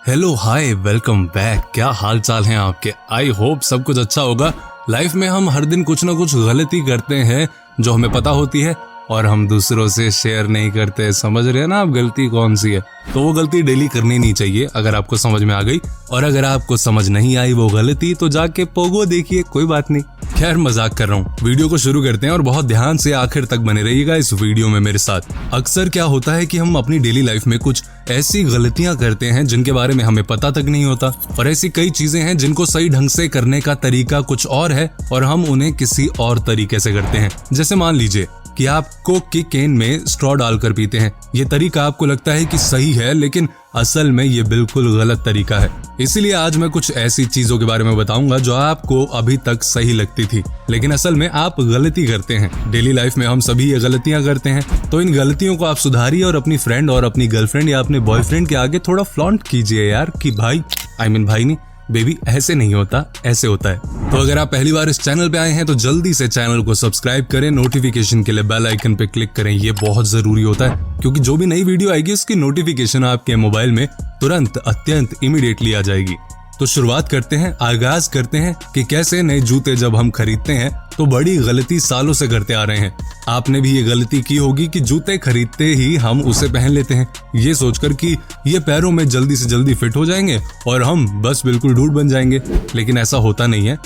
Hello hi welcome back. क्या हाल चाल हैं आपके? आई होप सब कुछ अच्छा होगा। लाइफ में हम हर दिन कुछ ना कुछ गलती करते हैं जो हमें पता होती है और हम दूसरों से शेयर नहीं करते। समझ रहे हैं ना आप गलती कौन सी है? तो वो गलती डेली करनी नहीं चाहिए अगर आपको समझ में आ गई। और अगर आपको समझ नहीं आई वो गलती तो जाके पोगो देखिए, कोई बात नहीं। खैर मजाक कर रहा हूँ। वीडियो को शुरू करते हैं और बहुत ध्यान से आखिर तक बने रहिएगा इस वीडियो में मेरे साथ। अक्सर क्या होता है कि हम अपनी डेली लाइफ में कुछ ऐसी गलतियां करते हैं जिनके बारे में हमें पता तक नहीं होता, और ऐसी कई चीजें हैं जिनको सही ढंग से करने का तरीका कुछ और है और हम उन्हें किसी और तरीके से करते हैं। जैसे मान लीजिए कि आप कोक की केन में स्ट्रॉ डालकर पीते हैं। ये तरीका आपको लगता है कि सही है, लेकिन असल में ये बिल्कुल गलत तरीका है। इसीलिए आज मैं कुछ ऐसी चीजों के बारे में बताऊंगा जो आपको अभी तक सही लगती थी, लेकिन असल में आप गलती करते हैं। डेली लाइफ में हम सभी ये गलतियां करते हैं, तो इन गलतियों को आप सुधारिए और अपनी फ्रेंड और अपनी गर्लफ्रेंड या अपने बॉयफ्रेंड के आगे थोड़ा फ्लॉन्ट कीजिए यार कि भाई भाई नहीं बेबी, ऐसे नहीं होता, ऐसे होता है। तो अगर आप पहली बार इस चैनल पे आए हैं तो जल्दी से चैनल को सब्सक्राइब करें, नोटिफिकेशन के लिए बेल आइकन पे क्लिक करें। ये बहुत जरूरी होता है क्योंकि जो भी नई वीडियो आएगी उसकी नोटिफिकेशन आपके मोबाइल में तुरंत अत्यंत इमीडिएटली आ जाएगी। तो शुरुआत करते हैं, आगाज करते हैं कि कैसे नए जूते जब हम खरीदते हैं तो बड़ी गलती सालों से करते आ रहे हैं। आपने भी ये गलती की होगी कि जूते खरीदते ही हम उसे पहन लेते हैं ये सोचकर कि ये पैरों में जल्दी से जल्दी फिट हो जाएंगे और हम बस बिल्कुल डूड बन जाएंगे, लेकिन ऐसा होता नहीं है।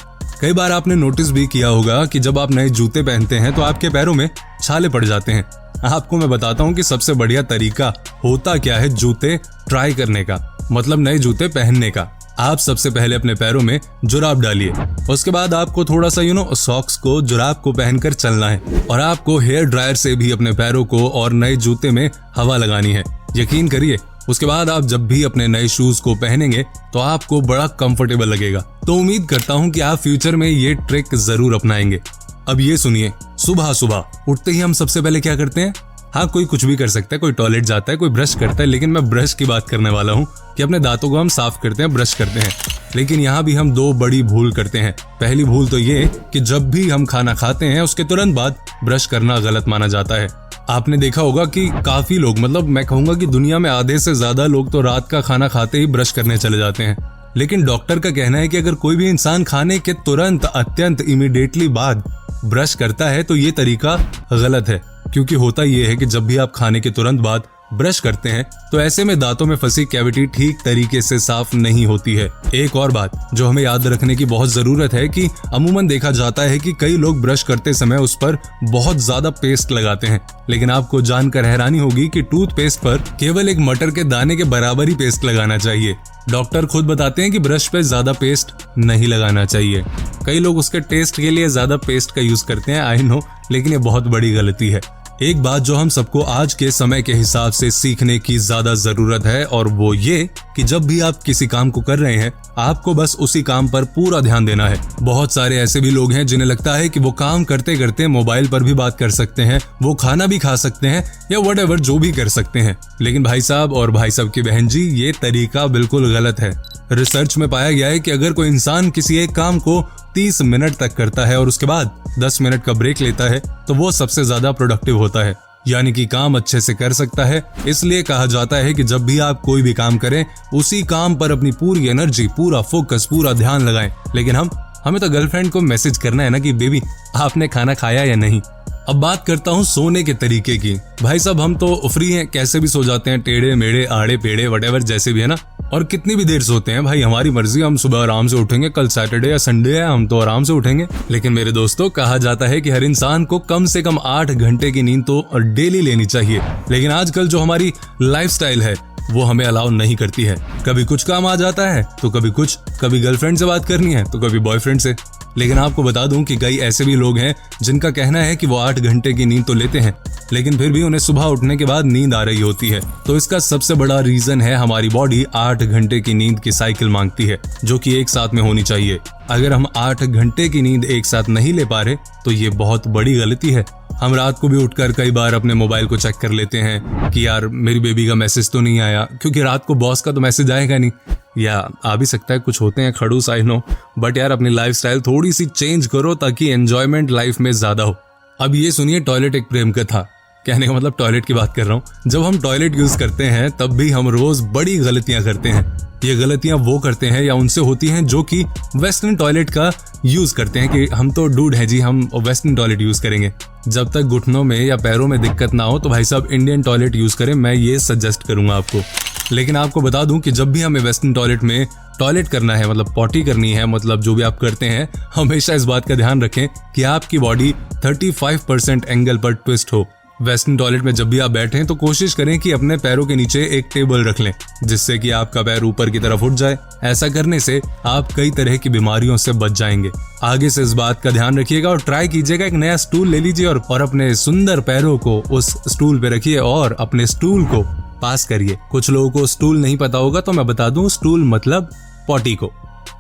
कई बार आपने नोटिस भी किया होगा कि जब आप नए जूते पहनते हैं तो आपके पैरों में छाले पड़ जाते हैं। आपको मैं बताता हूँ कि सबसे बढ़िया तरीका होता क्या है जूते ट्राई करने का, मतलब नए जूते पहनने का। आप सबसे पहले अपने पैरों में जुराब डालिए, उसके बाद आपको थोड़ा सा सॉक्स को जुराब को पहनकर चलना है और आपको हेयर ड्रायर से भी अपने पैरों को और नए जूते में हवा लगानी है। यकीन करिए उसके बाद आप जब भी अपने नए शूज को पहनेंगे तो आपको बड़ा कंफर्टेबल लगेगा। तो उम्मीद करता हूँ कि आप फ्यूचर में ये ट्रिक जरूर अपनाएंगे। अब ये सुनिए, सुबह सुबह उठते ही हम सबसे पहले क्या करते हैं? हाँ, कोई कुछ भी कर सकता है, कोई टॉयलेट जाता है, कोई ब्रश करता है, लेकिन मैं ब्रश की बात करने वाला हूँ कि अपने दांतों को हम साफ करते हैं, ब्रश करते हैं। लेकिन यहाँ भी हम दो बड़ी भूल करते हैं। पहली भूल तो ये कि जब भी हम खाना खाते हैं उसके तुरंत बाद ब्रश करना गलत माना जाता है। आपने देखा होगा कि काफी लोग, मतलब मैं कहूंगा कि दुनिया में आधे से ज्यादा लोग तो रात का खाना खाते ही ब्रश करने चले जाते हैं। लेकिन डॉक्टर का कहना है कि अगर कोई भी इंसान खाने के तुरंत अत्यंत इमीडिएटली बाद ब्रश करता है तो ये तरीका गलत है, क्योंकि होता ये है कि जब भी आप खाने के तुरंत बाद ब्रश करते हैं तो ऐसे में दांतों में फंसी कैविटी ठीक तरीके से साफ नहीं होती है। एक और बात जो हमें याद रखने की बहुत जरूरत है कि अमूमन देखा जाता है कि कई लोग ब्रश करते समय उस पर बहुत ज्यादा पेस्ट लगाते हैं, लेकिन आपको जानकर हैरानी होगी कि टूथपेस्ट पर केवल एक मटर के दाने के बराबर ही पेस्ट लगाना चाहिए। डॉक्टर खुद बताते हैं कि ब्रश पे ज्यादा पेस्ट नहीं लगाना चाहिए। कई लोग उसके टेस्ट के लिए ज्यादा पेस्ट का यूज करते हैं, आई नो, लेकिन ये बहुत बड़ी गलती है। एक बात जो हम सबको आज के समय के हिसाब से सीखने की ज्यादा जरूरत है और वो ये कि जब भी आप किसी काम को कर रहे हैं आपको बस उसी काम पर पूरा ध्यान देना है। बहुत सारे ऐसे भी लोग हैं जिन्हें लगता है कि वो काम करते करते मोबाइल पर भी बात कर सकते हैं, वो खाना भी खा सकते हैं या व्हाटएवर जो भी कर सकते हैं। लेकिन भाई साहब और भाई साहब की बहन जी, ये तरीका बिल्कुल गलत है। रिसर्च में पाया गया है कि अगर कोई इंसान किसी एक काम को 30 मिनट तक करता है और उसके बाद 10 मिनट का ब्रेक लेता है तो वो सबसे ज्यादा प्रोडक्टिव होता है, यानी कि काम अच्छे से कर सकता है। इसलिए कहा जाता है कि जब भी आप कोई भी काम करें उसी काम पर अपनी पूरी एनर्जी, पूरा फोकस, पूरा ध्यान लगाएं। लेकिन हमें तो गर्लफ्रेंड को मैसेज करना है ना कि बेबी आपने खाना खाया या नहीं। अब बात करता हूँ सोने के तरीके की। भाई साहब हम तो फ्री हैं, कैसे भी सो जाते हैं, टेढ़े मेढ़े आड़े पेड़े व्हाटएवर जैसे भी है ना, और कितनी भी देर सोते हैं भाई, हमारी मर्जी, हम सुबह आराम से उठेंगे, कल सैटरडे या संडे है हम तो आराम से उठेंगे। लेकिन मेरे दोस्तों, कहा जाता है कि हर इंसान को कम से कम 8 घंटे की नींद तो डेली लेनी चाहिए, लेकिन आजकल जो हमारी लाइफस्टाइल है वो हमें अलाउ नहीं करती है। कभी कुछ काम आ जाता है तो कभी कुछ, कभी गर्लफ्रेंड से बात करनी है तो कभी बॉयफ्रेंड से। लेकिन आपको बता दूं कि कई ऐसे भी लोग हैं जिनका कहना है कि वो 8 घंटे की नींद तो लेते हैं, लेकिन फिर भी उन्हें सुबह उठने के बाद नींद आ रही होती है। तो इसका सबसे बड़ा रीजन है हमारी बॉडी 8 घंटे की नींद की साइकिल मांगती है, जो कि एक साथ में होनी चाहिए। अगर हम 8 घंटे की नींद एक साथ नहीं ले पा रहे तो ये बहुत बड़ी गलती है। हम रात को भी उठकर कई बार अपने मोबाइल को चेक कर लेते हैं कि यार मेरी बेबी का मैसेज तो नहीं आया, क्योंकि रात को बॉस का तो मैसेज आएगा नहीं, या आ भी सकता है, कुछ होते हैं खड़ूस, आई नो, बट यार अपनी लाइफस्टाइल थोड़ी सी चेंज करो ताकि एंजॉयमेंट लाइफ में ज्यादा हो। अब ये सुनिए टॉयलेट एक प्रेम कथा। कहने का मतलब टॉयलेट की बात कर रहा हूँ। जब हम टॉयलेट यूज करते हैं तब भी हम रोज बड़ी गलतियां करते हैं। ये गलतियां वो करते हैं या उनसे होती हैं जो कि वेस्टर्न टॉयलेट का यूज करते हैं कि हम तो डूड है जी, हम वेस्टर्न टॉयलेट यूज करेंगे। जब तक घुटनों में या पैरों में दिक्कत ना हो तो भाई साहब इंडियन टॉयलेट यूज करें, मैं ये सजेस्ट करूंगा आपको। लेकिन आपको बता दूं कि जब भी हमें वेस्टर्न टॉयलेट में टॉयलेट करना है, मतलब पॉटी करनी है, मतलब जो भी आप करते हैं, हमेशा इस बात का ध्यान रखें कि आपकी बॉडी 35% एंगल पर ट्विस्ट हो। वेस्टर्न टॉयलेट में जब भी आप बैठें तो कोशिश करें कि अपने पैरों के नीचे एक टेबल रख लें, जिससे कि आपका पैर ऊपर की तरफ उठ जाए। ऐसा करने से आप कई तरह की बीमारियों से बच जाएंगे। आगे से इस बात का ध्यान रखिएगा और ट्राई कीजिएगा, एक नया स्टूल ले लीजिए और अपने सुंदर पैरों को उस स्टूल पे रखिए और अपने स्टूल को पास करिए। कुछ लोगों को स्टूल नहीं पता होगा तो मैं बता दूं, स्टूल मतलब पॉटी को।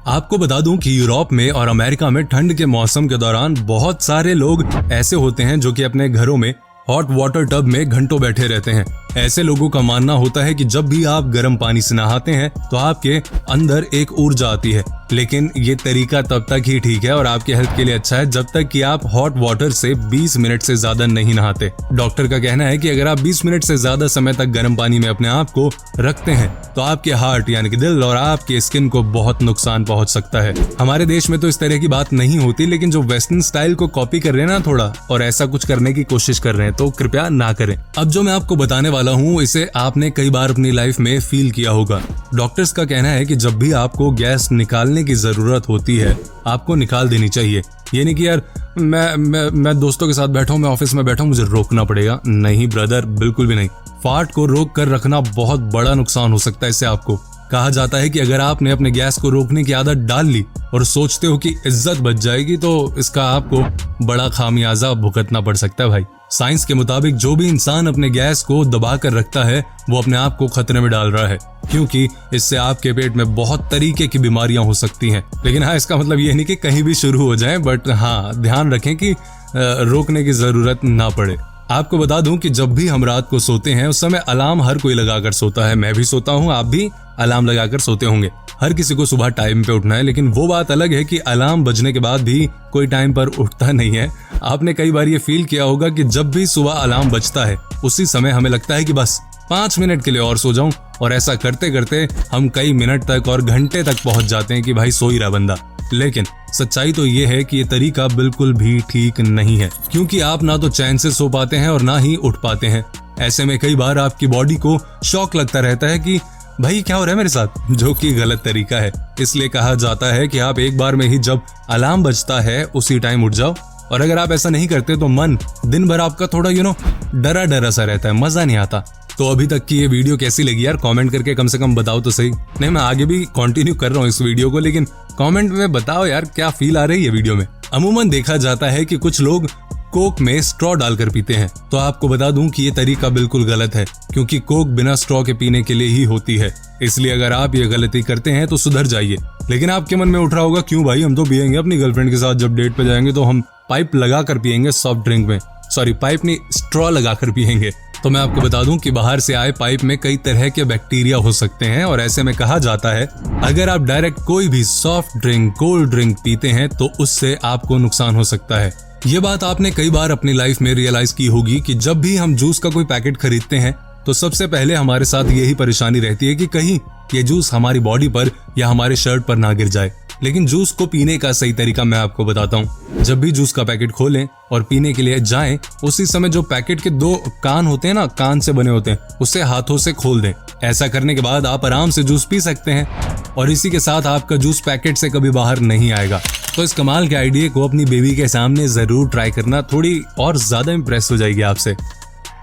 आपको बता दूं कि यूरोप में और अमेरिका में ठंड के मौसम के दौरान बहुत सारे लोग ऐसे होते हैं जो कि अपने घरों में हॉट वाटर टब में घंटों बैठे रहते हैं। ऐसे लोगों का मानना होता है कि जब भी आप गर्म पानी से नहाते हैं तो आपके अंदर एक ऊर्जा आती है। लेकिन ये तरीका तब तक ही ठीक है और आपके हेल्थ के लिए अच्छा है जब तक कि आप हॉट वाटर से 20 मिनट से ज्यादा नहीं नहाते। डॉक्टर का कहना है कि अगर आप 20 मिनट से ज्यादा समय तक गर्म पानी में अपने आप को रखते हैं तो आपके हार्ट यानी कि दिल और आपके स्किन को बहुत नुकसान पहुंच सकता है। हमारे देश में तो इस तरह की बात नहीं होती, लेकिन जो वेस्टर्न स्टाइल को कॉपी कर रहे हैं ना थोड़ा, और ऐसा कुछ करने की कोशिश कर रहे हैं, तो कृपया ना करें। अब जो मैं आपको बताने वाला हूँ इसे आपने कई बार अपनी लाइफ में फील किया होगा। डॉक्टर्स का कहना है कि जब भी आपको गैस निकालने की जरूरत होती है आपको निकाल देनी चाहिए। ये नहीं कि यार मैं दोस्तों के साथ बैठा हूँ, मैं ऑफिस में बैठा हूँ, मुझे रोकना पड़ेगा। नहीं ब्रदर, बिल्कुल भी नहीं। फार्ट को रोक कर रखना बहुत बड़ा नुकसान हो सकता है इससे आपको। कहा जाता है कि अगर आपने अपने गैस को रोकने की आदत डाल ली और सोचते हो कि इज्जत बच जाएगी तो इसका आपको बड़ा खामियाजा भुगतना पड़ सकता है भाई। साइंस के मुताबिक जो भी इंसान अपने गैस को दबा कर रखता है वो अपने आप को खतरे में डाल रहा है, क्योंकि इससे आपके पेट में बहुत तरीके की बीमारियां हो सकती हैं। लेकिन हाँ, इसका मतलब ये नहीं कि कहीं भी शुरू हो जाए, बट हाँ ध्यान रखें कि रोकने की जरूरत ना पड़े। आपको बता दूं कि जब भी हम रात को सोते हैं उस समय अलार्म हर कोई लगाकर सोता है। मैं भी सोता हूं, आप भी अलार्म लगाकर सोते होंगे। हर किसी को सुबह टाइम पे उठना है, लेकिन वो बात अलग है कि अलार्म बजने के बाद भी कोई टाइम पर उठता नहीं है। आपने कई बार ये फील किया होगा कि जब भी सुबह अलार्म बजता है उसी समय हमें लगता है कि बस 5 मिनट के लिए और सो जाऊं, और ऐसा करते करते हम कई मिनट तक और घंटे तक पहुंच जाते हैं कि भाई सो ही रहा बंदा। लेकिन सच्चाई तो ये है कि ये तरीका बिल्कुल भी ठीक नहीं है, क्योंकि आप ना तो चैन से सो पाते हैं और ना ही उठ पाते हैं। ऐसे में कई बार आपकी बॉडी को शॉक लगता रहता है कि भाई क्या हो रहा है मेरे साथ, जो कि गलत तरीका है। इसलिए कहा जाता है कि आप एक बार में ही जब अलार्म बजता है उसी टाइम उठ जाओ। और अगर आप ऐसा नहीं करते तो मन दिन भर आपका थोड़ा डरा डरा सा रहता है, मजा नहीं आता। तो अभी तक की ये वीडियो कैसी लगी यार, कमेंट करके कम से कम बताओ तो सही। नहीं, मैं आगे भी कंटिन्यू कर रहा हूँ इस वीडियो को, लेकिन कमेंट में बताओ यार क्या फील आ रही है वीडियो में। अमूमन देखा जाता है कि कुछ लोग कोक में स्ट्रॉ डालकर पीते हैं, तो आपको बता दूं कि ये तरीका बिल्कुल गलत है, क्योंकि कोक बिना स्ट्रॉ के पीने के लिए ही होती है। इसलिए अगर आप ये गलती करते हैं तो सुधर जाइए। लेकिन आपके मन में उठ रहा होगा, क्यों भाई, हम तो पियेंगे अपनी गर्लफ्रेंड के साथ, जब डेट पे जाएंगे तो हम पाइप लगा कर पियेंगे सॉफ्ट ड्रिंक में। सॉरी, पाइप नहीं, स्ट्रॉ लगा कर पियेंगे। तो मैं आपको बता दूं कि बाहर से आए पाइप में कई तरह के बैक्टीरिया हो सकते हैं, और ऐसे में कहा जाता है अगर आप डायरेक्ट कोई भी सॉफ्ट ड्रिंक, कोल्ड ड्रिंक पीते हैं तो उससे आपको नुकसान हो सकता है। ये बात आपने कई बार अपनी लाइफ में रियलाइज की होगी कि जब भी हम जूस का कोई पैकेट खरीदते हैं तो सबसे पहले हमारे साथ यही परेशानी रहती है कि कहीं ये जूस हमारी बॉडी पर या हमारे शर्ट पर ना गिर जाए। लेकिन जूस को पीने का सही तरीका मैं आपको बताता हूँ। जब भी जूस का पैकेट खोलें और पीने के लिए जाएं, उसी समय जो पैकेट के 2 कान होते हैं ना, कान से बने होते हैं, उसे हाथों से खोल दें। ऐसा करने के बाद आप आराम से जूस पी सकते हैं, और इसी के साथ आपका जूस पैकेट से कभी बाहर नहीं आएगा। तो इस कमाल के आइडिया को अपनी बेबी के सामने जरूर ट्राई करना, थोड़ी और ज्यादा इंप्रेस हो जाएगी आपसे।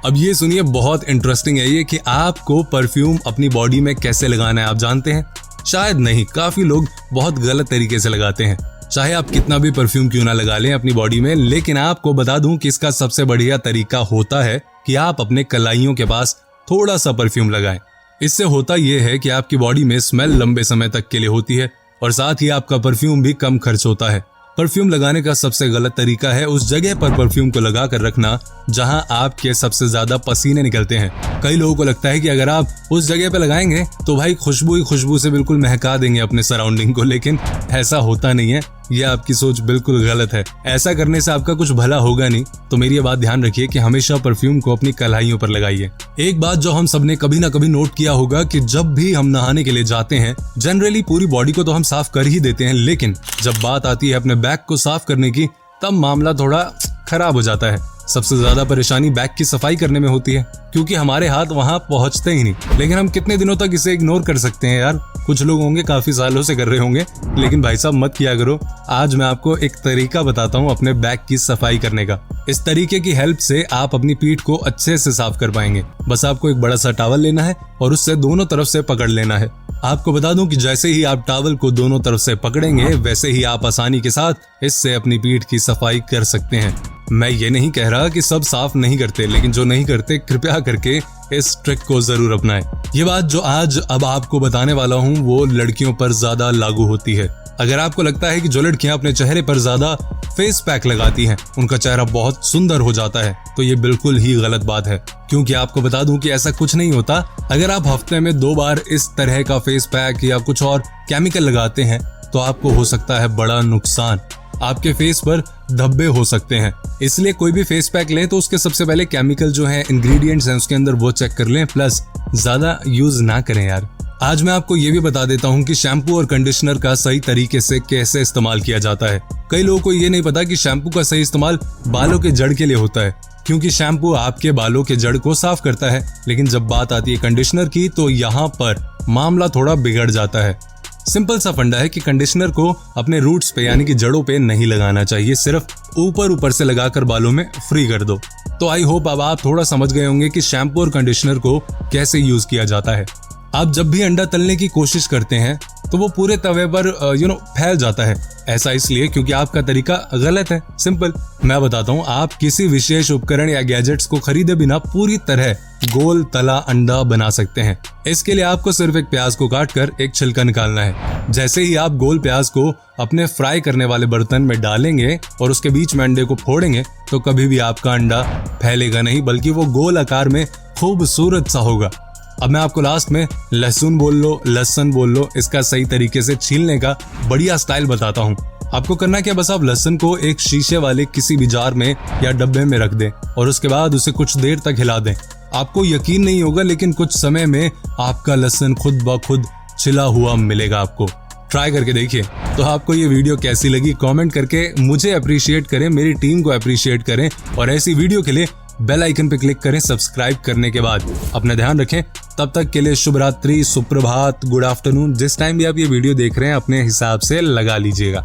अब ये सुनिए, बहुत इंटरेस्टिंग है ये कि आपको परफ्यूम अपनी बॉडी में कैसे लगाना है। आप जानते हैं? शायद नहीं, काफी लोग बहुत गलत तरीके से लगाते हैं। चाहे आप कितना भी परफ्यूम क्यों ना लगा लें अपनी बॉडी में, लेकिन आपको बता दूं कि इसका सबसे बढ़िया तरीका होता है कि आप अपने कलाइयों के पास थोड़ा सा परफ्यूम लगाएं। इससे होता यह है कि आपकी बॉडी में स्मेल लंबे समय तक के लिए होती है, और साथ ही आपका परफ्यूम भी कम खर्च होता है। परफ्यूम लगाने का सबसे गलत तरीका है उस जगह पर परफ्यूम को लगा कर रखना जहां आपके सबसे ज्यादा पसीने निकलते हैं। कई लोगों को लगता है कि अगर आप उस जगह पे लगाएंगे तो भाई खुशबू ही खुशबू से बिल्कुल महका देंगे अपने सराउंडिंग को, लेकिन ऐसा होता नहीं है। ये आपकी सोच बिल्कुल गलत है। ऐसा करने से आपका कुछ भला होगा नहीं। तो मेरी ये बात ध्यान रखिए कि हमेशा परफ्यूम को अपनी कलाइयों पर लगाइए। एक बात जो हम सबने कभी ना कभी नोट किया होगा कि जब भी हम नहाने के लिए जाते हैं, जनरली पूरी बॉडी को तो हम साफ कर ही देते हैं, लेकिन जब बात आती है अपने बैग को साफ करने की, तब मामला थोड़ा खराब हो जाता है। सबसे ज्यादा परेशानी बैग की सफाई करने में होती है, क्योंकि हमारे हाथ वहां पहुंचते ही नहीं। लेकिन हम कितने दिनों तक इसे इग्नोर कर सकते हैं यार। कुछ लोग होंगे काफी सालों से कर रहे होंगे, लेकिन भाई साहब मत किया करो। आज मैं आपको एक तरीका बताता हूँ अपने बैग की सफाई करने का। इस तरीके की हेल्प से आप अपनी पीठ को अच्छे से साफ कर पाएंगे। बस आपको एक बड़ा सा टॉवल लेना है और उससे दोनों तरफ से पकड़ लेना है। आपको बता दूं कि जैसे ही आप टॉवल को दोनों तरफ से पकड़ेंगे, वैसे ही आप आसानी के साथ इससे अपनी पीठ की सफाई कर सकते हैं। मैं ये नहीं कह रहा कि सब साफ नहीं करते, लेकिन जो नहीं करते कृपया करके इस ट्रिक को जरूर अपनाएं। ये बात जो आज अब आपको बताने वाला हूँ वो लड़कियों पर ज्यादा लागू होती है। अगर आपको लगता है कि जो लड़कियां अपने चेहरे पर ज्यादा फेस पैक लगाती हैं उनका चेहरा बहुत सुंदर हो जाता है, तो ये बिल्कुल ही गलत बात है। क्योंकि आपको बता दूं कि ऐसा कुछ नहीं होता। अगर आप हफ्ते में 2 बार इस तरह का फेस पैक या कुछ और केमिकल लगाते हैं तो आपको हो सकता है बड़ा नुकसान। आपके फेस पर धब्बे हो सकते हैं। इसलिए कोई भी फेस पैक लें तो उसके सबसे पहले केमिकल जो है, इंग्रेडिएंट्स हैं उसके अंदर, वो चेक कर लें। प्लस ज्यादा यूज ना करें यार। आज मैं आपको ये भी बता देता हूँ कि शैम्पू और कंडीशनर का सही तरीके से कैसे इस्तेमाल किया जाता है। कई लोगों को ये नहीं पता कि शैम्पू का सही इस्तेमाल बालों के जड़ के लिए होता है, क्योंकि शैम्पू आपके बालों के जड़ को साफ करता है। लेकिन जब बात आती है कंडीशनर की, तो यहाँ पर मामला थोड़ा बिगड़ जाता है। सिंपल सा फंडा है कि कंडीशनर को अपने रूट्स पे यानी कि जड़ों पे नहीं लगाना चाहिए, सिर्फ ऊपर से लगाकर बालों में फ्री कर दो। तो आई होप अब आप थोड़ा समझ गए होंगे कि शैम्पू और कंडीशनर को कैसे यूज किया जाता है। आप जब भी अंडा तलने की कोशिश करते हैं तो वो पूरे तवे पर फैल जाता है। ऐसा इसलिए क्योंकि आपका तरीका गलत है। सिंपल मैं बताता हूँ, आप किसी विशेष उपकरण या गैजेट्स को खरीदे बिना पूरी तरह गोल तला अंडा बना सकते हैं। इसके लिए आपको सिर्फ एक प्याज को काटकर एक छिलका निकालना है। जैसे ही आप गोल प्याज को अपने फ्राई करने वाले बर्तन में डालेंगे और उसके बीच में अंडे को फोड़ेंगे, तो कभी भी आपका अंडा फैलेगा नहीं, बल्कि वो गोल आकार में खूबसूरत सा होगा। अब मैं आपको लास्ट में लहसुन बोल लो, इसका सही तरीके से छीलने का बढ़िया स्टाइल बताता हूँ। आपको करना क्या, बस आप लहसुन को एक शीशे वाले किसी भी जार में या डब्बे में रख दें और उसके बाद उसे कुछ देर तक हिला दें। आपको यकीन नहीं होगा, लेकिन कुछ समय में आपका लहसुन खुद ब खुद छिला हुआ मिलेगा आपको। ट्राई करके देखिए। तो आपको ये वीडियो कैसी लगी कमेंट करके मुझे अप्रिशिएट करें, मेरी टीम को अप्रिशिएट करें, और ऐसी वीडियो के लिए बेल आइकन पे क्लिक करें सब्सक्राइब करने के बाद। अपना ध्यान रखें। तब तक के लिए शुभ रात्रि, सुप्रभात, गुड आफ्टरनून, जिस टाइम भी आप ये वीडियो देख रहे हैं अपने हिसाब से लगा लीजिएगा।